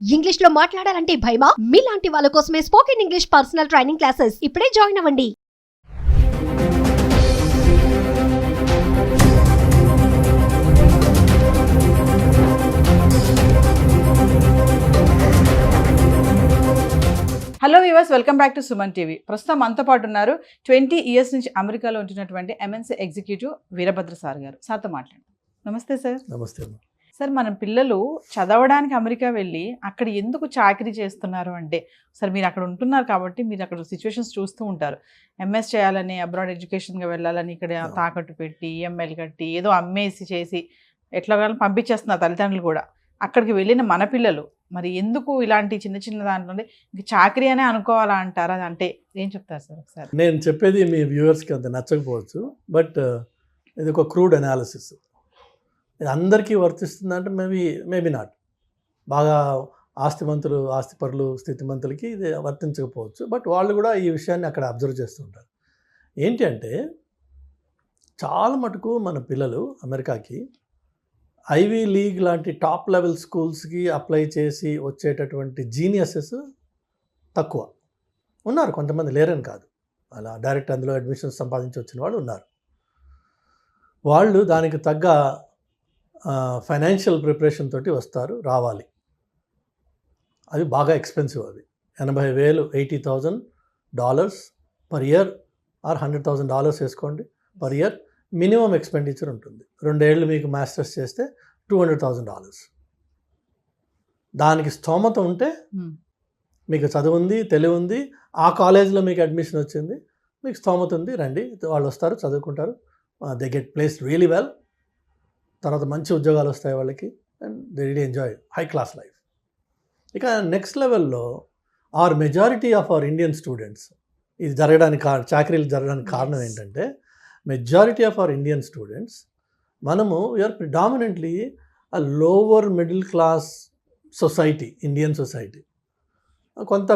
English లో మాట్లాడాలంటే భయమా? మీలాంటి వాళ్ళ కోసమే spoken English personal training classes ఇప్పుడే జాయిన్ అవ్వండి. Hello viewers, welcome back to Suman TV. ప్రస్తుతం మనతో పాటు ఉన్నారు 20 ఇయర్స్ నుంచి అమెరికాలో ఉంటున్నటువంటి ఎంఎన్సీ ఎగ్జిక్యూటివ్ వీరభద్ర సార్ గారు. సార్తో మాట్లాడండి. నమస్తే సార్. నమస్తే. సార్, మన పిల్లలు చదవడానికి అమెరికా వెళ్ళి అక్కడ ఎందుకు చాకరీ చేస్తున్నారు అంటే, సార్ మీరు అక్కడ ఉంటున్నారు కాబట్టి మీరు అక్కడ సిచ్యువేషన్స్ చూస్తూ ఉంటారు. ఎంఎస్ చేయాలని, అబ్రాడ్ ఎడ్యుకేషన్గా వెళ్ళాలని ఇక్కడ తాకట్టు పెట్టి ఈఎంఐలు కట్టి ఏదో అమ్మేసి చేసి ఎట్లా వాళ్ళని పంపించేస్తున్నారు తల్లిదండ్రులు కూడా. అక్కడికి వెళ్ళిన మన పిల్లలు మరి ఎందుకు ఇలాంటి చిన్న చిన్న దాంట్లో చాకరీ అనే అనుకోవాలా అంటారా? అంటే ఏం చెప్తారు సార్ ఒకసారి? నేను చెప్పేది మీ వ్యూవర్స్కి అంత నచ్చకపోవచ్చు, బట్ ఇది ఒక క్రూడ్ అనాలిసిస్. ఇది అందరికీ వర్తిస్తుందంటే మేబీ నాట్. బాగా ఆస్తిమంతులు, ఆస్తిపరులు, స్థితిమంతులకి ఇది వర్తించకపోవచ్చు, బట్ వాళ్ళు కూడా ఈ విషయాన్ని అక్కడ అబ్జర్వ్ చేస్తుంటారు. ఏంటి అంటే, చాలా మటుకు మన పిల్లలు అమెరికాకి ఐవీ లీగ్ లాంటి టాప్ లెవెల్ స్కూల్స్కి అప్లై చేసి వచ్చేటటువంటి జీనియసెస్ తక్కువ ఉన్నారు. కొంతమంది లేరని కాదు, అలా డైరెక్ట్ అందులో అడ్మిషన్స్ సంపాదించి వచ్చిన వాళ్ళు ఉన్నారు. వాళ్ళు దానికి తగ్గ ఫైనాన్షియల్ ప్రిపరేషన్ తోటి వస్తారు, రావాలి. అవి బాగా ఎక్స్పెన్సివ్. అవి $80,000 $80,000 పర్ ఇయర్ ఆర్ $100,000 వేసుకోండి పర్ ఇయర్ మినిమం ఎక్స్పెండిచర్ ఉంటుంది. 2 ఏళ్ళు మీకు మాస్టర్స్ చేస్తే $200,000. దానికి స్తోమత ఉంటే, మీకు చదువు ఉంది, తెలివి ఉంది, ఆ కాలేజీలో మీకు అడ్మిషన్ వచ్చింది, మీకు స్తోమత ఉంది, రండి. వాళ్ళు వస్తారు, చదువుకుంటారు, they get placed really well. తర్వాత మంచి ఉద్యోగాలు వస్తాయి వాళ్ళకి, and they really enjoy high class life. ఇక నెక్స్ట్ లెవెల్లో majority of our Indian students, ఇది జరగడానికి చాకరీలు జరగడానికి కారణం ఏంటంటే, majority of our Indian students, మనము we are predominantly a lower middle class society, Indian society. కొంత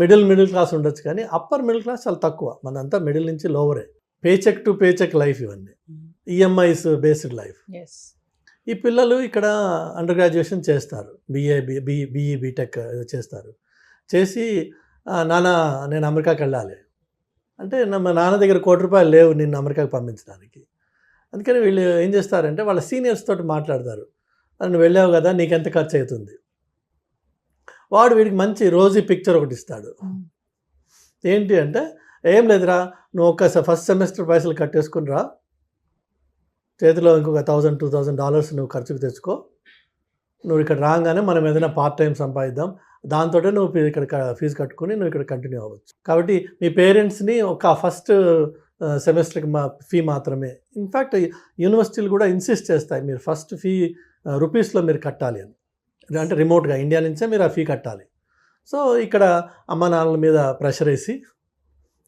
మిడిల్ క్లాస్ ఉండొచ్చు, కానీ అప్పర్ మిడిల్ క్లాస్ చాలా తక్కువ. మనంతా మిడిల్ నుంచి లోవరే. పేచెక్ టు పేచెక్ లైఫ్, ఇవన్నీ ఈఎంఐస్ బేస్డ్ లైఫ్. ఈ పిల్లలు ఇక్కడ అండర్ గ్రాడ్యుయేషన్ చేస్తారు, బిఈ బీటెక్ చేస్తారు. చేసి నాన్న నేను అమెరికాకి వెళ్ళాలి అంటే, మా నాన్న దగ్గర ₹1,00,00,000 లేవు నిన్ను అమెరికాకి పంపించడానికి. అందుకని వీళ్ళు ఏం చేస్తారంటే, వాళ్ళ సీనియర్స్ తోటి మాట్లాడతారు. నువ్వు వెళ్ళావు కదా, నీకెంత ఖర్చు అవుతుంది. వాడు వీడికి మంచి రోజీ పిక్చర్ ఒకటి ఇస్తాడు. ఏంటి అంటే, ఏం లేదురా, నువ్వు ఫస్ట్ సెమిస్టర్ పైసలు కట్టేసుకుని రా, చేతిలో ఇంకొక $1,000-2,000 నువ్వు ఖర్చుకు తెచ్చుకో. నువ్వు ఇక్కడ రాగానే మనం ఏదైనా పార్ట్ టైం సంపాదిద్దాం, దాంతో నువ్వు ఇక్కడ ఫీజు కట్టుకుని నువ్వు ఇక్కడ కంటిన్యూ అవ్వచ్చు. కాబట్టి మీ పేరెంట్స్ని ఒక ఫస్ట్ సెమిస్టర్కి ఫీ మాత్రమే, ఇన్ఫ్యాక్ట్ యూనివర్సిటీలు కూడా ఇన్సిస్ట్ చేస్తాయి, మీరు ఫస్ట్ ఫీ రూపీస్లో మీరు కట్టాలి అని. అంటే రిమోట్గా ఇండియా నుంచే మీరు ఆ ఫీ కట్టాలి. సో ఇక్కడ అమ్మ నాన్నల మీద ప్రెషర్ వేసి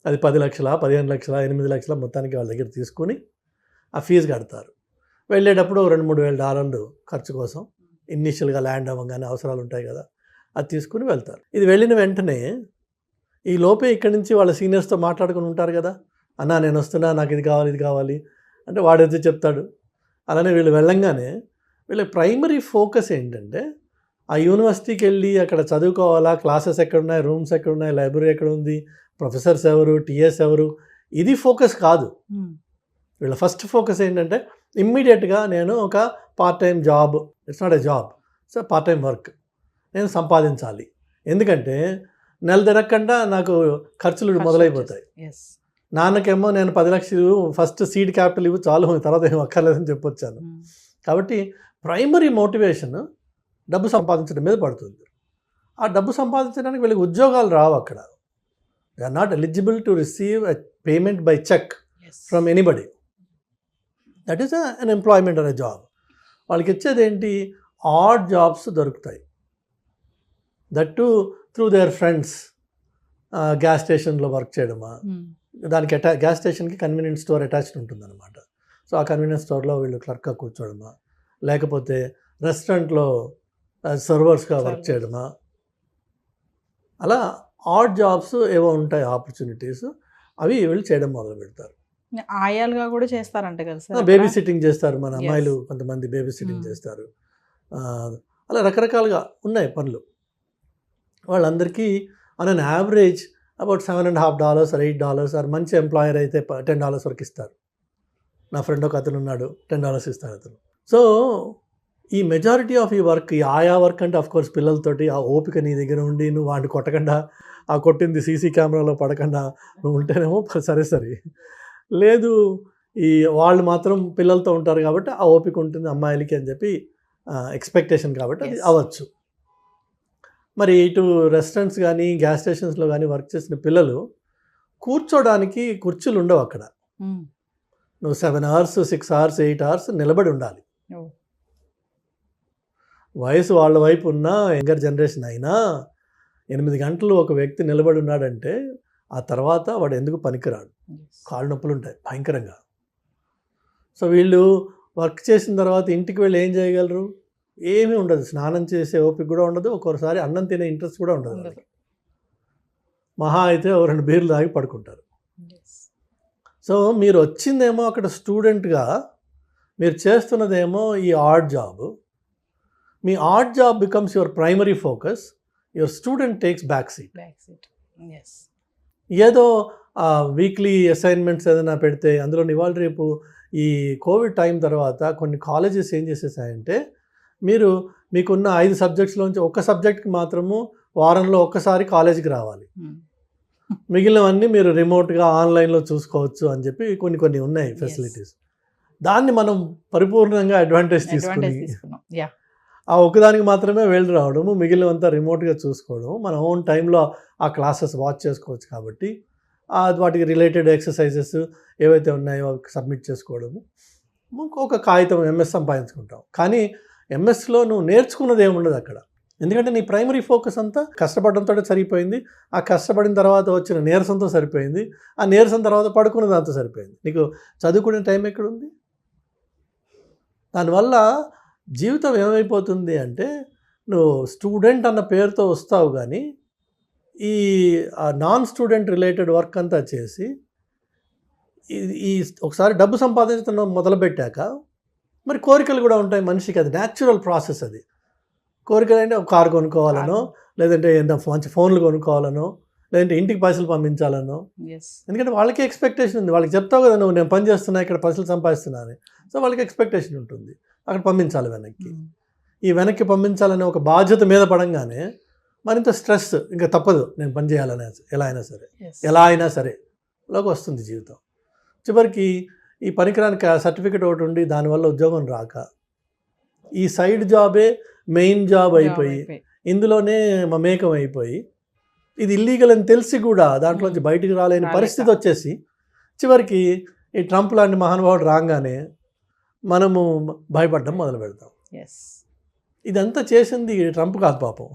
అది 10 లక్షల, 15 లక్షల, 8 లక్షల మొత్తానికి వాళ్ళ దగ్గర తీసుకుని ఆ ఫీజు కడతారు. వెళ్ళేటప్పుడు $2,000-3,000 ఖర్చు కోసం, ఇనీషియల్గా ల్యాండ్ అవ్వగానే అవసరాలు ఉంటాయి కదా, అది తీసుకుని వెళ్తారు. ఇది వెళ్ళిన వెంటనే ఈ లోపే ఇక్కడి నుంచి వాళ్ళ సీనియర్స్తో మాట్లాడుకుని ఉంటారు కదా, అన్నా నేను వస్తున్నా, నాకు ఇది కావాలి, ఇది కావాలి అంటే వాడు వచ్చి చెప్తాడు. అలానే వీళ్ళు వెళ్ళంగానే వీళ్ళ ప్రైమరీ ఫోకస్ ఏంటంటే, ఆ యూనివర్సిటీకి వెళ్ళి అక్కడ చదువుకోవాలా, క్లాసెస్ ఎక్కడున్నాయి, రూమ్స్ ఎక్కడున్నాయి, లైబ్రరీ ఎక్కడ ఉంది, ప్రొఫెసర్స్ ఎవరు, టీఎస్ ఎవరు, ఇది ఫోకస్ కాదు. వీళ్ళ ఫస్ట్ ఫోకస్ ఏంటంటే, ఇమ్మీడియట్గా నేను ఒక part time job, it's not a job, so part time work నేను సంపాదించాలి. ఎందుకంటే నెల తిరగకుండా నాకు ఖర్చులు మొదలైపోతాయి. నాన్నకేమో నేను 10 లక్షలు ఫస్ట్ సీడ్ క్యాపిటల్ ఇవ్వు చాలు, తర్వాత ఏం అక్కర్లేదని చెప్పొచ్చాను. కాబట్టి ప్రైమరీ మోటివేషన్ డబ్బు సంపాదించడం మీద పడుతుంది. ఆ డబ్బు సంపాదించడానికి వీళ్ళకి ఉద్యోగాలు రావు అక్కడ. They are not eligible to receive a payment by check from anybody. That is unemployment అనే జాబ్. వాళ్ళకి ఇచ్చేది ఏంటి, ఆడ్ జాబ్స్ దొరుకుతాయి. That too through their friends. Gas స్టేషన్లో వర్క్ చేయడమా, దానికి గ్యాస్ స్టేషన్కి కన్వీనియన్స్ స్టోర్ అటాచ్డ్ ఉంటుందన్నమాట. సో ఆ కన్వీనియన్స్ స్టోర్లో వీళ్ళు క్లర్క్గా కూర్చోవడమా, లేకపోతే రెస్టారెంట్లో సర్వర్స్గా వర్క్ చేయడమా, అలా ఆడ్ జాబ్స్ ఏవో ఉంటాయి ఆపర్చునిటీస్, అవి వీళ్ళు చేయడం మొదలు పెడతారు. ఆయాలుగా కూడా చేస్తారంట కదా సార్, బేబీ సిట్టింగ్ చేస్తారు. మన అమ్మాయిలు కొంతమంది బేబీ సిట్టింగ్ చేస్తారు. అలా రకరకాలుగా ఉన్నాయి పనులు. వాళ్ళందరికీ on an average about $7.50 or $8 or మంచి ఎంప్లాయర్ అయితే $10 వరకు ఇస్తారు. నా ఫ్రెండ్ ఒక అతను ఉన్నాడు, $10 ఇస్తాడు అతను. సో ఈ మెజారిటీ ఆఫ్ ఈ వర్క్, ఈ ఆయా వర్క్ అంటే ఆఫ్ కోర్స్ పిల్లలతోటి ఆ ఓపిక నీ దగ్గర ఉండి నువ్వు వాడిని కొట్టకుండా, ఆ కొట్టింది సీసీ కెమెరాలో పడకుండా నువ్వు ఉంటేనేమో సరే. లేదు ఈ వాళ్ళు మాత్రం పిల్లలతో ఉంటారు కాబట్టి ఆ ఓపిక ఉంటుంది అమ్మాయిలకి అని చెప్పి ఎక్స్పెక్టేషన్ కాబట్టి అది అవ్వచ్చు. మరి ఇటు రెస్టారెంట్స్ కానీ గ్యాస్ స్టేషన్స్లో కానీ వర్క్ చేసిన పిల్లలు కూర్చోడానికి కుర్చీలు ఉండవు అక్కడ. నువ్వు 7 hours 6 hours 8 hours నిలబడి ఉండాలి. వయసు వాళ్ళ వైపు ఉన్న యంగర్ జనరేషన్ అయినా 8 గంటలు ఒక వ్యక్తి నిలబడి ఉన్నాడంటే ఆ తర్వాత వాడు ఎందుకు పనికిరాడు. కాళ్ళు నొప్పులు ఉంటాయి భయంకరంగా. సో వీళ్ళు వర్క్ చేసిన తర్వాత ఇంటికి వెళ్ళి ఏం చేయగలరు? ఏమీ ఉండదు. స్నానం చేసే ఓపిక కూడా ఉండదు, ఒక్కొక్కసారి అన్నం తినే ఇంట్రెస్ట్ కూడా ఉండదు. మహా అయితే 2 బీర్లు తాగి పడుకుంటారు. సో మీరు వచ్చిందేమో అక్కడ స్టూడెంట్గా, మీరు చేస్తున్నదేమో ఈ art job. Me art job becomes your primary focus, your student takes back seat. ఏదో వీక్లీ అసైన్మెంట్స్ ఏదైనా పెడితే అందులో ఇవాళ రేపు ఈ కోవిడ్ టైం తర్వాత కొన్ని కాలేజెస్ ఏం చేసేసాయంటే, మీకున్న 5 సబ్జెక్ట్స్లోంచి ఒక సబ్జెక్ట్కి మాత్రము వారంలో ఒక్కసారి కాలేజీకి రావాలి, మిగిలినవన్నీ మీరు రిమోట్గా ఆన్లైన్లో చూసుకోవచ్చు అని చెప్పి కొన్ని ఉన్నాయి ఫెసిలిటీస్. దాన్ని మనం పరిపూర్ణంగా అడ్వాంటేజ్ తీసుకుని ఆ ఒకదానికి మాత్రమే వెళ్ళి రావడము, మిగిలినంతా రిమోట్గా చూసుకోవడం, మన ఓన్ టైంలో ఆ క్లాసెస్ వాచ్ చేసుకోవచ్చు. కాబట్టి వాటికి రిలేటెడ్ ఎక్సర్సైజెస్ ఏవైతే ఉన్నాయో సబ్మిట్ చేసుకోవడము, ఒక కాగితం ఎంఎస్ సంపాదించుకుంటాం. కానీ ఎంఎస్లో నువ్వు నేర్చుకున్నది ఏముండదు అక్కడ. ఎందుకంటే నీ ప్రైమరీ ఫోకస్ అంతా కష్టపడడంతో సరిపోయింది. ఆ కష్టపడిన తర్వాత వచ్చిన నీరసంతో సరిపోయింది. ఆ నీరసం తర్వాత పడుకున్న దాంతో సరిపోయింది. నీకు చదువుకునే టైం ఎక్కడుంది? దానివల్ల జీవితం ఏమైపోతుంది అంటే, నువ్వు స్టూడెంట్ అన్న పేరుతో వస్తావు కానీ ఈ నాన్ స్టూడెంట్ రిలేటెడ్ వర్క్ అంతా చేసి ఈ ఒకసారి డబ్బు సంపాదించడం మొదలుపెట్టాక మరి కోరికలు కూడా ఉంటాయి మనిషికి. అది న్యాచురల్ ప్రాసెస్. అది కోరికలు అంటే ఒక కారు కొనుక్కోవాలనో, లేదంటే మంచి ఫోన్లు కొనుక్కోవాలనో, లేదంటే ఇంటికి పైసలు పంపించాలనో. ఎందుకంటే వాళ్ళకి ఎక్స్పెక్టేషన్ ఉంది. వాళ్ళకి చెప్తావు కదా, నువ్వు నేను పని చేస్తున్నా, ఇక్కడ పైసలు సంపాదిస్తున్నా అని. సో వాళ్ళకి ఎక్స్పెక్టేషన్ ఉంటుంది, అక్కడ పంపించాలి వెనక్కి. ఈ వెనక్కి పంపించాలనే ఒక బాధ్యత మీద పడంగానే మరింత స్ట్రెస్, ఇంకా తప్పదు నేను పని చేయాలనే ఎలా అయినా సరే లోకి వస్తుంది జీవితం. చివరికి ఈ పనికిరానికి సర్టిఫికెట్ ఒకటి ఉండి దానివల్ల ఉద్యోగం రాక ఈ సైడ్ జాబే మెయిన్ జాబ్ అయిపోయి ఇందులోనే మమేకం అయిపోయి ఇది ఇల్లీగల్ అని తెలిసి కూడా దాంట్లోంచి బయటికి రాలేని పరిస్థితి వచ్చేసి చివరికి ఈ ట్రంప్ లాంటి మహానుభావుడు రాగానే మనము భయపడడం మొదలు పెడతాం. ఇదంతా చేసింది ట్రంప్ కాదు పాపం,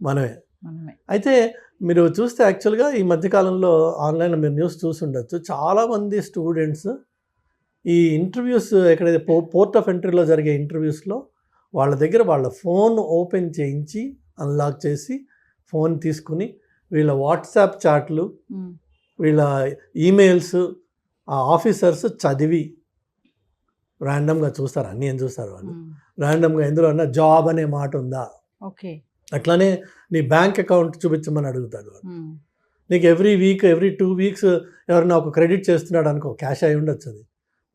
మనమే. అయితే మీరు చూస్తే యాక్చువల్గా ఈ మధ్యకాలంలో ఆన్లైన్లో మీరు న్యూస్ చూసి ఉండొచ్చు, చాలామంది స్టూడెంట్స్ ఈ ఇంటర్వ్యూస్ ఎక్కడైతే పోర్ట్ ఆఫ్ ఎంట్రీలో జరిగే ఇంటర్వ్యూస్లో వాళ్ళ దగ్గర వాళ్ళ ఫోన్ ఓపెన్ చేయించి అన్లాక్ చేసి ఫోన్ తీసుకుని వీళ్ళ వాట్సాప్ చాట్లు, వీళ్ళ ఈమెయిల్స్ ఆ ఆఫీసర్స్ చదివి ర్యాండమ్గా చూస్తారు. అన్నీ ఏం చూస్తారు వాళ్ళు ర్యాండమ్గా, ఎందులో అన్నా జాబ్ అనే మాట ఉందా, అట్లానే నీ బ్యాంక్ అకౌంట్ చూపించమని అడుగుతాడు వాడు. నీకు ఎవ్రీ 2 weeks ఎవరైనా ఒక క్రెడిట్ చేస్తున్నాడు అనుకో, క్యాష్ అయి ఉండొచ్చు, అది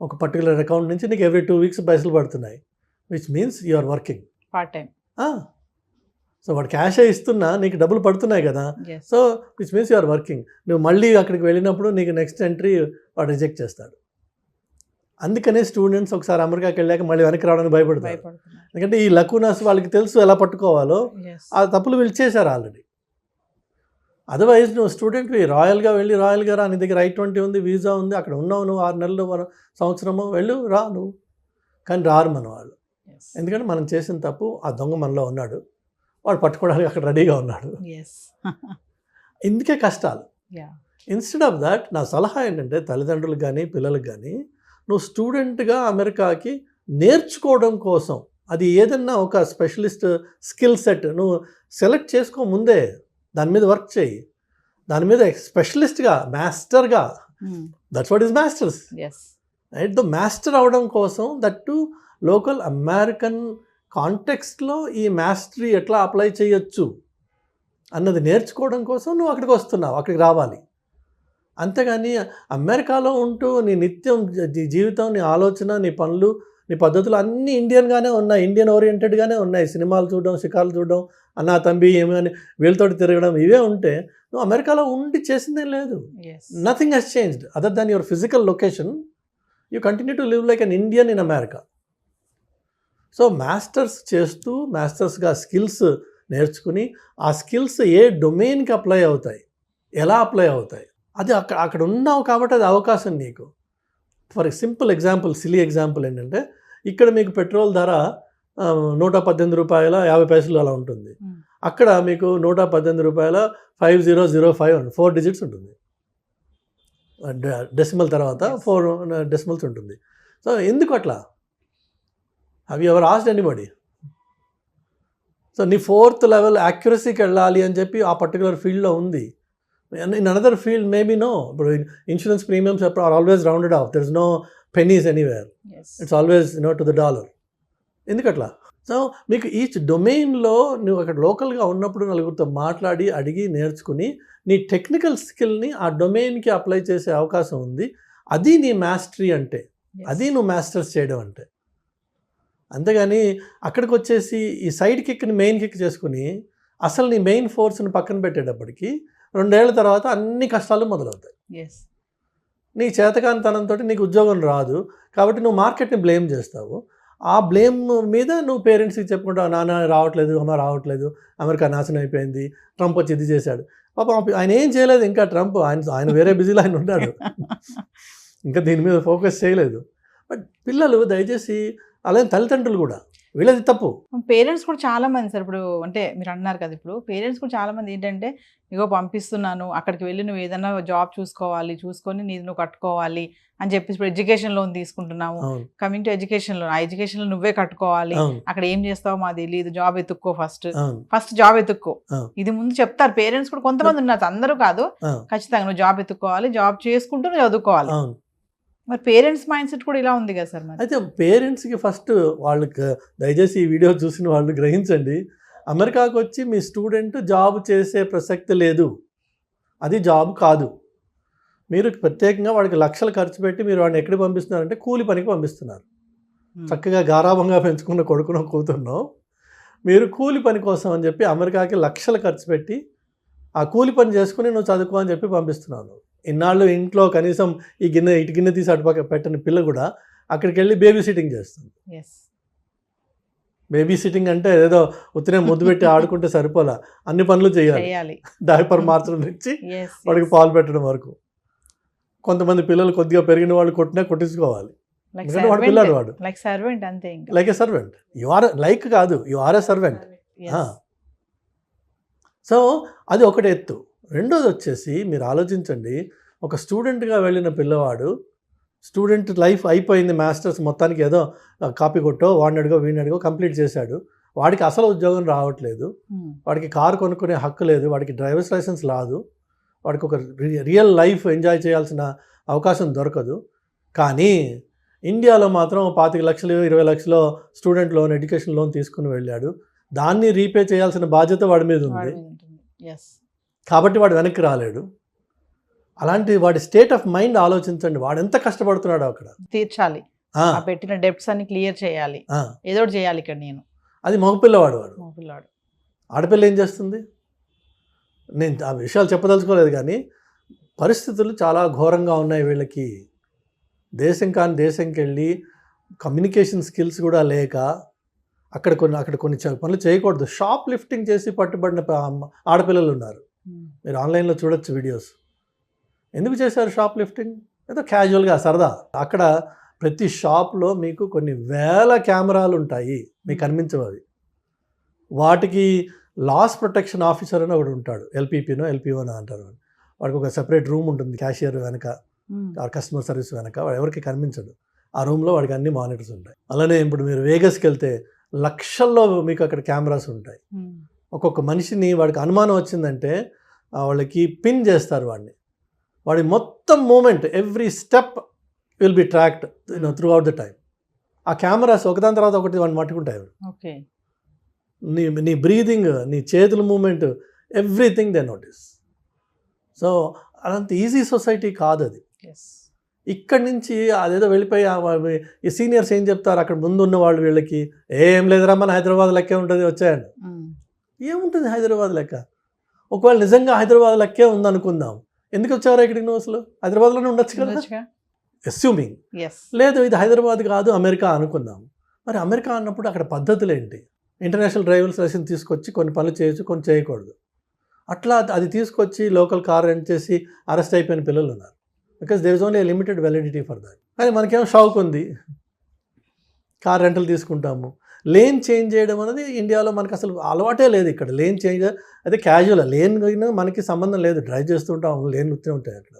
ఒక పర్టికులర్ అకౌంట్ నుంచి నీకు ఎవ్రీ 2 weeks పైసలు పడుతున్నాయి, which means you are working part time. So వాడు క్యాష్ ఇస్తున్నా నీకు డబ్బులు పడుతున్నాయి కదా, so which means you are working. నువ్వు మళ్ళీ అక్కడికి వెళ్ళినప్పుడు నీకు నెక్స్ట్ ఎంట్రీ వాడు రిజెక్ట్ చేస్తాడు. అందుకనే స్టూడెంట్స్ ఒకసారి అమెరికాకి వెళ్ళాక మళ్ళీ వెనక్కి రావడానికి భయపడతారు. ఎందుకంటే ఈ లకునాస్ వాళ్ళకి తెలుసు ఎలా పట్టుకోవాలో, ఆ తప్పులు వీళ్ళు చేశారు ఆల్రెడీ. అదర్వైజ్ నువ్వు స్టూడెంట్వి రాయల్గా వెళ్ళి రాయల్గా రా, నీ దగ్గర I-20 ఉంది, వీసా ఉంది, అక్కడ ఉన్నావు నువ్వు 6 నెలలు సంవత్సరము వెళ్ళు రా నువ్వు. కానీ రారు మన వాళ్ళు, ఎందుకంటే మనం చేసిన తప్పు ఆ దొంగ మనలో ఉన్నాడు, వాడు పట్టుకోవడానికి అక్కడ రెడీగా ఉన్నాడు. ఇందుకే కష్టాలు. ఇన్స్టెడ్ ఆఫ్ దాట్ నా సలహా ఏంటంటే తల్లిదండ్రులకు కానీ పిల్లలకు కానీ, నువ్వు స్టూడెంట్గా అమెరికాకి నేర్చుకోవడం కోసం అది ఏదన్నా ఒక స్పెషలిస్ట్ స్కిల్ సెట్ నువ్వు సెలెక్ట్ చేసుకో ముందే, దాని మీద వర్క్ చేయి, దాని మీద స్పెషలిస్ట్గా మాస్టర్గా, that's what is masters right. The master అవడం కోసం దట్టు లోకల్ అమెరికన్ కాంటెక్స్ట్లో ఈ మాస్టరీ ఎట్లా అప్లై చేయొచ్చు అన్నది నేర్చుకోవడం కోసం నువ్వు అక్కడికి వస్తున్నావు, అక్కడికి రావాలి. అంతేగాని అమెరికాలో ఉంటూ నీ నిత్యం జీవితం, నీ ఆలోచన, నీ పనులు, నీ పద్ధతులు అన్నీ ఇండియన్గానే ఉన్నాయి, ఇండియన్ ఓరియంటెడ్గానే ఉన్నాయి. సినిమాలు చూడడం, షికార్లు చూడడం, అన్నా తంబి ఏమని వీళ్ళతోటి తిరగడం, ఇవే ఉంటే నువ్వు అమెరికాలో ఉండి చేసిందేం లేదు. Nothing has changed other than your physical location. You continue to live like an Indian in America. So masters చేస్తూ మాస్టర్స్గా స్కిల్స్ నేర్చుకుని ఆ స్కిల్స్ ఏ డొమైన్కి అప్లై అవుతాయి, ఎలా అప్లై అవుతాయి, అది అక్కడ ఉన్నావు కాబట్టి అది అవకాశం నీకు. For simple example, silly example ఏంటంటే, ఇక్కడ మీకు పెట్రోల్ ధర 118 రూపాయల 50 పైసలు అలా ఉంటుంది. అక్కడ మీకు 118 రూపాయల 5005 4 డిజిట్స్ ఉంటుంది, డెసిమల్ తర్వాత 4 డెసిమల్స్ ఉంటుంది. సో ఎందుకు అట్లా? Have you ever asked anybody? So నీ 4th లెవెల్ యాక్యురసీకి వెళ్ళాలి అని చెప్పి ఆ పర్టికులర్ ఫీల్డ్లో ఉంది. In another field maybe no. ఇప్పుడు insurance premiums are always rounded off, there is no pennies anywhere, it's always to the dollar. ఎందుకట్లా? సో మీకు ఈచ్ డొమైన్లో నువ్వు అక్కడ లోకల్గా ఉన్నప్పుడు నలుగురితో మాట్లాడి అడిగి నేర్చుకుని నీ టెక్నికల్ స్కిల్ని ఆ డొమైన్కి అప్లై చేసే అవకాశం ఉంది. అది నీ మాస్టరీ అంటే, అది నువ్వు మాస్టర్స్ చేయడం అంటే. అంతేగాని అక్కడికి వచ్చేసి ఈ సైడ్ కిక్ని మెయిన్ కిక్ చేసుకుని అసలు నీ మెయిన్ ఫోర్స్ని పక్కన పెట్టేటప్పటికి 2 ఏళ్ల తర్వాత అన్ని కష్టాలు మొదలవుతాయి. నీ చేతకానితనంతో నీకు ఉద్యోగం రాదు కాబట్టి నువ్వు మార్కెట్ని బ్లేమ్ చేస్తావు. ఆ బ్లేమ్ మీద నువ్వు పేరెంట్స్కి చెప్పుకుంటావు, నాన్న రావట్లేదు, అమ్మ రావట్లేదు, అమెరికా నాశనం అయిపోయింది, ట్రంప్ వచ్చి ఇది చేశాడు. పాపం ఆయన ఏం చేయలేదు, ఇంకా ట్రంప్ ఆయన వేరే బిజీలో ఆయన ఉన్నాడు, ఇంకా దీని మీద ఫోకస్ చేయలేదు. బట్ పిల్లలు దయచేసి, అలాగే తల్లిదండ్రులు కూడా, వీళ్ళది తప్పు. పేరెంట్స్ కూడా చాలా మంది సార్, ఇప్పుడు అంటే మీరు అన్నారు కదా, ఇప్పుడు పేరెంట్స్ కూడా చాలా మంది ఏంటంటే, ఇగో పంపిస్తున్నాను అక్కడికి వెళ్ళి నువ్వు ఏదైనా జాబ్ చూసుకొని నీది నువ్వు కట్టుకోవాలి అని చెప్పేసి, ఇప్పుడు ఎడ్యుకేషన్ లోన్ తీసుకుంటున్నాము, కమింగ్ టు ఎడ్యుకేషన్ లోన్, ఆ ఎడ్యుకేషన్ లో నువ్వే కట్టుకోవాలి, అక్కడ ఏం చేస్తావో మాకు తెలియదు, జాబ్ ఎత్తుక్కో, ఫస్ట్ జాబ్ ఎత్తుక్కో, ఇది ముందు చెప్తారు పేరెంట్స్ కూడా. కొంతమంది ఉన్నారు, అందరూ కాదు, ఖచ్చితంగా నువ్వు జాబ్ ఎత్తుకోవాలి, జాబ్ చేసుకుంటూ నువ్వు చదువుకోవాలి. మరి పేరెంట్స్ మైండ్ సెట్ కూడా ఇలా ఉంది కదా సార్. మరి అయితే పేరెంట్స్కి ఫస్ట్ వాళ్ళకి దయచేసి ఈ వీడియో చూసిన వాళ్ళు గ్రహించండి, అమెరికాకు వచ్చి మీ స్టూడెంట్ జాబ్ చేసే ప్రసక్తి లేదు, అది జాబ్ కాదు. మీరు ప్రత్యేకంగా వాడికి లక్షలు ఖర్చు పెట్టి మీరు వాడిని ఎక్కడికి పంపిస్తున్నారంటే కూలి పనికి పంపిస్తున్నారు. చక్కగా గారాభంగా పెంచుకున్న కొడుకునో కూతురునో మీరు కూలి పని కోసం అని చెప్పి అమెరికాకి లక్షలు ఖర్చు పెట్టి ఆ కూలి పని చేసుకుని నువ్వు చదువుకో అని చెప్పి పంపిస్తున్నాను. ఇన్నాళ్ళు ఇంట్లో కనీసం ఇటు గిన్నె తీసి అటుపక్క పెట్టని పిల్ల కూడా అక్కడికి వెళ్ళి బేబీ సిట్టింగ్ చేస్తుంది. బేబీ సిట్టింగ్ అంటే ఏదో ఉత్తినే ముద్దు పెట్టి ఆడుకుంటే సరిపోలా, అన్ని పనులు చేయాలి. డైపర్ మార్చడం నుంచి వాడికి పాలు పెట్టడం వరకు. కొంతమంది పిల్లలు కొద్దిగా పెరిగిన వాళ్ళు కొట్టించుకోవాలి, వాడు పిల్లడు, వాడు like a servant. You are like కాదు, you are a servant. So అది ఒకటి ఎత్తు. రెండోది వచ్చేసి మీరు ఆలోచించండి, ఒక స్టూడెంట్గా వెళ్ళిన పిల్లవాడు, స్టూడెంట్ లైఫ్ అయిపోయింది, మాస్టర్స్ మొత్తానికి ఏదో కాపీ కొట్టో వాడిని అడిగో వీడిని అడిగో కంప్లీట్ చేశాడు, వాడికి అసలు ఉద్యోగం రావట్లేదు, వాడికి కారు కొనుక్కునే హక్కు లేదు, వాడికి డ్రైవర్స్ లైసెన్స్ రాదు, వాడికి ఒక రియల్ లైఫ్ ఎంజాయ్ చేయాల్సిన అవకాశం దొరకదు. కానీ ఇండియాలో మాత్రం 25 లక్షలు 20 లక్షలు స్టూడెంట్ లోన్, ఎడ్యుకేషన్ లోన్ తీసుకుని వెళ్ళాడు, దాన్ని రీపే చేయాల్సిన బాధ్యత వాడి మీద ఉంది కాబట్టి వాడు వెనక్కి రాలేడు. అలాంటి వాడి స్టేట్ ఆఫ్ మైండ్ ఆలోచించండి, వాడు ఎంత కష్టపడుతున్నాడో అక్కడ తీర్చాలి, పెట్టిన డెబ్ట్స్ అన్ని క్లియర్ చేయాలి, ఏదో చేయాలి ఇక్కడ నేను. అది మగపిల్లవాడు. ఆడపిల్ల ఏం చేస్తుంది? నేను ఆ విషయాలు చెప్పదలుచుకోలేదు, కానీ పరిస్థితులు చాలా ఘోరంగా ఉన్నాయి వీళ్ళకి. దేశం కాని దేశంకి వెళ్ళి కమ్యూనికేషన్ స్కిల్స్ కూడా లేక అక్కడ కొన్ని పనులు చేయకూడదు. షాప్ లిఫ్టింగ్ చేసి పట్టుబడిన ఆడపిల్లలు ఉన్నారు, మీరు ఆన్లైన్లో చూడొచ్చు వీడియోస్. ఎందుకు చేశారు షాప్ లిఫ్టింగ్? ఏదో క్యాజువల్గా సరదా. అక్కడ ప్రతి షాప్లో మీకు కొన్ని వేల కెమెరాలు ఉంటాయి, మీకు కనిపించవు అవి. వాటికి లాస్ ప్రొటెక్షన్ ఆఫీసర్ అని ఒకడు ఉంటాడు, ఎల్పీపీనో ఎల్పీఓనో అంటారు. వాడికి ఒక సెపరేట్ రూమ్ ఉంటుంది, క్యాషియర్ వెనక, కస్టమర్ సర్వీస్ వెనక, వాడు ఎవరికి కనిపించడు. ఆ రూమ్లో వాడికి అన్ని మానిటర్స్ ఉంటాయి. అలానే ఇప్పుడు మీరు వేగస్కి వెళ్తే లక్షల్లో మీకు అక్కడ కెమెరాస్ ఉంటాయి. ఒక్కొక్క మనిషిని వాడికి అనుమానం వచ్చిందంటే వాళ్ళకి పిన్ చేస్తారు వాడిని, వాడి మొత్తం movement, every step will be tracked throughout the time. ఆ కెమెరాస్ ఒకదాని తర్వాత ఒకటి వాడిని పట్టుకుంటాయి. నీ బ్రీదింగ్, నీ చేతుల movement, everything they notice. So అదంత ఈజీ సొసైటీ కాదు అది. ఇక్కడి నుంచి అదేదో వెళ్ళిపోయి ఈ సీనియర్స్ ఏం చెప్తారు అక్కడ ముందు ఉన్న వాళ్ళు వీళ్ళకి, ఏం లేదురా మన హైదరాబాద్ లెక్కే ఉంటుంది వచ్చాయండి. ఏముంటుంది హైదరాబాద్ లెక్క? ఒకవేళ నిజంగా హైదరాబాద్ లెక్కే ఉందనుకుందాం, ఎందుకు వచ్చారా ఇక్కడికి నువ్వు? అసలు హైదరాబాద్లోనే ఉండొచ్చు కదా, అస్యూమింగ్. లేదు ఇది హైదరాబాద్ కాదు అమెరికా అనుకుందాం. మరి అమెరికా అన్నప్పుడు అక్కడ పద్ధతులు ఏంటి? ఇంటర్నేషనల్ డ్రైవింగ్ లైసెన్స్ తీసుకొచ్చి కొన్ని పనులు చేయొచ్చు, కొన్ని చేయకూడదు. అట్లా అది తీసుకొచ్చి లోకల్ కార్ రెంట్ చేసి అరెస్ట్ అయిపోయిన పిల్లలు ఉన్నారు. Because there is only limited validity for that. కానీ మనకేమో షాక్ ఉంది, కార్ రెంటల్ తీసుకుంటాము. లేన్ చేంజ్ చేయడం అనేది ఇండియాలో మనకు అసలు అలవాటే లేదు. ఇక్కడ లేన్ చేంజ్ అయితే క్యాజువల్, లేన్ మనకి సంబంధం లేదు, డ్రైవ్ చేస్తుంటాం, లేన్ వస్తూ ఉంటాయి అక్కడ.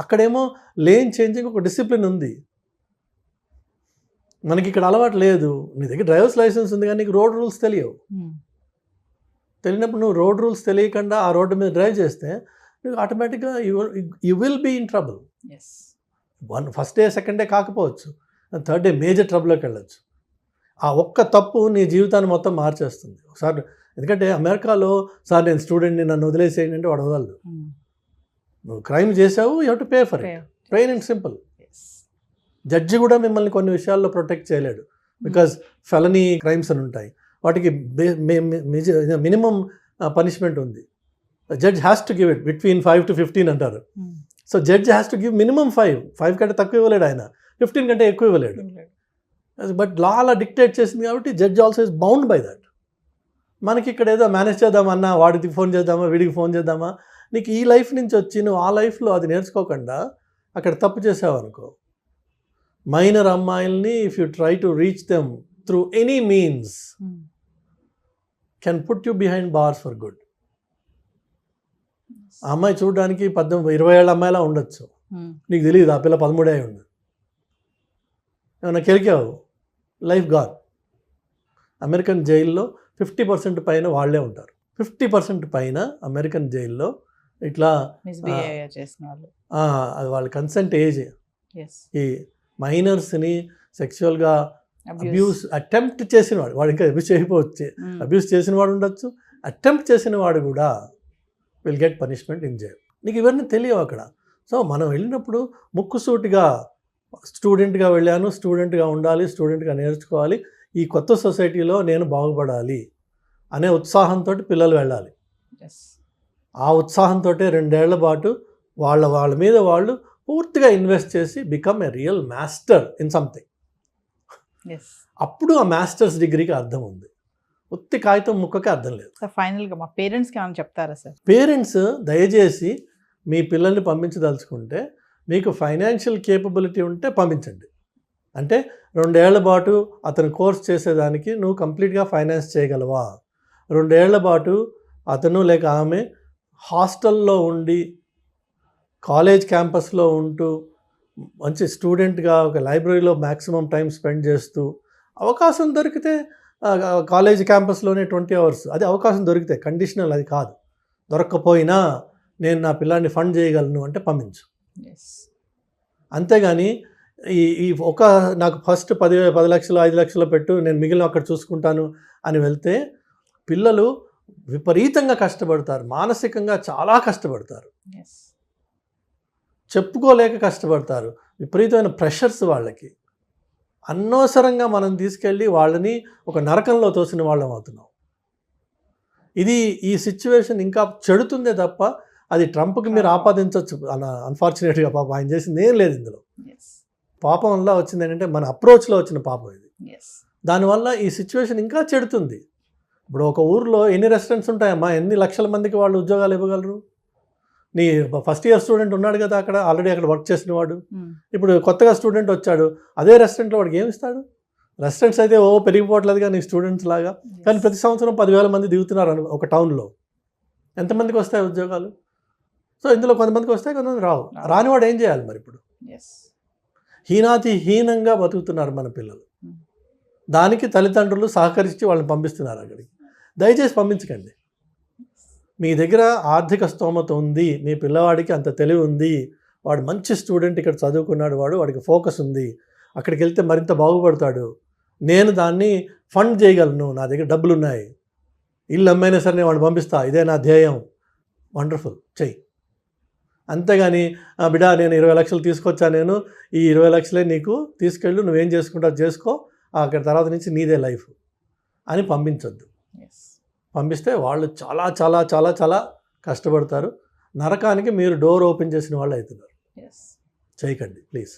అక్కడేమో లేన్ చేంజింగ్ ఒక డిసిప్లిన్ ఉంది, మనకి ఇక్కడ అలవాటు లేదు. నీ దగ్గర డ్రైవర్స్ లైసెన్స్ ఉంది కానీ నీకు రోడ్ రూల్స్ తెలియవు. తెలియనప్పుడు నువ్వు రోడ్ రూల్స్ తెలియకుండా ఆ రోడ్డు మీద డ్రైవ్ చేస్తే నువ్వు ఆటోమేటిక్గా you will be in trouble. First day second day కాకపోవచ్చు, థర్డ్ డే మేజర్ ట్రబుల్లోకి వెళ్ళచ్చు. ఆ ఒక్క తప్పు నీ జీవితాన్ని మొత్తం మార్చేస్తుంది ఒకసారి. ఎందుకంటే అమెరికాలో సార్ నేను స్టూడెంట్ని నన్ను వదిలేసేయండి అంటే వాడు వదలడు. నువ్వు క్రైమ్ చేసావు, you have to pay for it, plain and simple. Judge కూడా మిమ్మల్ని కొన్ని విషయాల్లో ప్రొటెక్ట్ చేయలేడు, బికాజ్ ఫెలనీ క్రైమ్స్ అని ఉంటాయి, వాటికి మినిమం పనిష్మెంట్ ఉంది. Judge has to give it between 5 to 15 అంటారు. So judge has to give minimum 5 కంటే తక్కువ ఇవ్వలేడు ఆయన, 15 కంటే ఎక్కువ ఇవ్వలేడు. బట్ లా అలా డిక్టేట్ చేసింది కాబట్టి judge also is bound by that. మనకి ఇక్కడ ఏదో మేనేజ్ చేద్దామన్నా, వాడికి ఫోన్ చేద్దామా, వీడికి ఫోన్ చేద్దామా, నీకు ఈ లైఫ్ నుంచి వచ్చి నువ్వు ఆ లైఫ్లో అది నేర్చుకోకుండా అక్కడ తప్పు చేసావు అనుకో, మైనర్ అమ్మాయిల్ని if you try to reach them through any means can put you behind bars for good. ఆ అమ్మాయి చూడడానికి 18-20 ఏళ్ళ అమ్మాయిలా ఉండొచ్చు, నీకు తెలియదు ఆ పిల్ల 13 అయి ఉంది. ఏమన్నా కెలికావు, లైఫ్ గాన్. అమెరికన్ జైల్లో 50% పైన వాళ్ళే ఉంటారు. 50% పైన అమెరికన్ జైల్లో ఇట్లా అది వాళ్ళ కన్సెంట్ ఏజ్. ఈ మైనర్స్ని సెక్షువల్గా అబ్యూస్ అటెంప్ట్ చేసిన వాడు ఇంకా అబ్యూస్ చేయకపోవచ్చు, అబ్యూస్ చేసిన వాడు ఉండొచ్చు, అటెంప్ట్ చేసిన వాడు కూడా will get punishment in jail. నీకు ఇవన్నీ తెలియవు అక్కడ. సో మనం వెళ్ళినప్పుడు ముక్కుసూటిగా స్టూడెంట్గా వెళ్ళాను, స్టూడెంట్గా ఉండాలి, స్టూడెంట్గా నేర్చుకోవాలి, ఈ కొత్త సొసైటీలో నేను బాగుపడాలి అనే ఉత్సాహంతో పిల్లలు వెళ్ళాలి. ఆ ఉత్సాహంతో 2 ఏళ్ల పాటు వాళ్ళ మీద వాళ్ళు పూర్తిగా ఇన్వెస్ట్ చేసి become a real master in something. అప్పుడు ఆ మాస్టర్స్ డిగ్రీకి అర్థం ఉంది, ఉత్తి కాగితం ముక్కకి అర్థం లేదు. సార్ ఫైనల్గా మా పేరెంట్స్కి ఏమైనా చెప్తారా సార్? పేరెంట్స్ దయచేసి మీ పిల్లల్ని పంపించదలుచుకుంటే మీకు ఫైనాన్షియల్ కేపబిలిటీ ఉంటే పంపించండి. అంటే 2 ఏళ్ల పాటు అతను కోర్స్ చేసేదానికి నువ్వు కంప్లీట్గా ఫైనాన్స్ చేయగలవా? 2 ఏళ్ల పాటు అతను లేక ఆమె హాస్టల్లో ఉండి కాలేజ్ క్యాంపస్లో ఉంటూ మంచి స్టూడెంట్గా ఒక లైబ్రరీలో మ్యాక్సిమం టైం స్పెండ్ చేస్తూ అవకాశం దొరికితే కాలేజ్ క్యాంపస్లోనే 20 hours అది అవకాశం దొరికితే, కండిషనల్ అది కాదు. దొరక్కపోయినా నేను నా పిల్లాన్ని ఫండ్ చేయగలను అంటే పంపించు. అంతేగాని ఈ నాకు ఫస్ట్ 10 లక్షలు 5 లక్షలు పెట్టు, నేను మిగిలిన అక్కడ చూసుకుంటాను అని వెళ్తే పిల్లలు విపరీతంగా కష్టపడతారు, మానసికంగా చాలా కష్టపడతారు, చెప్పుకోలేక కష్టపడతారు, విపరీతమైన ప్రెషర్స్ వాళ్ళకి. అనవసరంగా మనం తీసుకెళ్ళి వాళ్ళని ఒక నరకంలో తోసిన వాళ్ళం అవుతున్నాం. ఈ సిచ్యువేషన్ ఇంకా చెడుతుందే తప్ప అది ట్రంప్కి మీరు ఆపాదించవచ్చు. అన్ఫార్చునేట్గా పాపం ఆయన చేసింది ఏం లేదు ఇందులో. పాపం వల్ల వచ్చింది ఏంటంటే మన అప్రోచ్లో వచ్చిన పాపం ఇది. దానివల్ల ఈ సిచ్యువేషన్ ఇంకా చెడుతుంది. ఇప్పుడు ఒక ఊర్లో ఎన్ని రెస్టారెంట్స్ ఉంటాయమ్మా, ఎన్ని లక్షల మందికి వాళ్ళు ఉద్యోగాలు ఇవ్వగలరు? నీ ఫస్ట్ ఇయర్ స్టూడెంట్ ఉన్నాడు కదా అక్కడ, ఆల్రెడీ అక్కడ వర్క్ చేసిన వాడు, ఇప్పుడు కొత్తగా స్టూడెంట్ వచ్చాడు, అదే రెస్టారెంట్లో వాడికి ఏమి ఇస్తాడు? రెస్టారెంట్స్ అయితే పెరిగిపోవట్లేదుగా నీ స్టూడెంట్స్ లాగా, కానీ ప్రతి సంవత్సరం 10,000 మంది దిగుతున్నారు ఒక టౌన్లో. ఎంతమందికి వస్తాయి ఉద్యోగాలు? సో ఇందులో కొంతమందికి వస్తాయి, కొంతమంది రావు. రానివాడు ఏం చేయాలి మరి? ఇప్పుడు హీనంగా బతుకుతున్నారు మన పిల్లలు. దానికి తల్లిదండ్రులు సహకరించి వాళ్ళని పంపిస్తున్నారు అక్కడికి. దయచేసి పంపించకండి. మీ దగ్గర ఆర్థిక స్తోమత ఉంది, మీ పిల్లవాడికి అంత తెలివి ఉంది, వాడు మంచి స్టూడెంట్, ఇక్కడ చదువుకున్నాడు, వాడికి ఫోకస్ ఉంది, అక్కడికి వెళ్తే మరింత బాగుపడతాడు, నేను దాన్ని ఫండ్ చేయగలను, నా దగ్గర డబ్బులు ఉన్నాయి, ఇల్లు అమ్మైనా సరే నేను వాడిని పంపిస్తా, ఇదే నా ధ్యేయం, వండర్ఫుల్, చెయ్యి. అంతేగాని బిడ్డ నేను 20 లక్షలు తీసుకొచ్చా, నేను ఈ 20 లక్షలే నీకు తీసుకెళ్ళు, నువ్వేం చేసుకుంటావు చేసుకో, అక్కడ తర్వాత నుంచి నీదే లైఫ్ అని పంపించొద్దు. పంపిస్తే వాళ్ళు చాలా చాలా చాలా చాలా కష్టపడతారు. నరకానికి మీరు డోర్ ఓపెన్ చేసిన వాళ్ళు అవుతున్నారు. చేయకండి ప్లీజ్.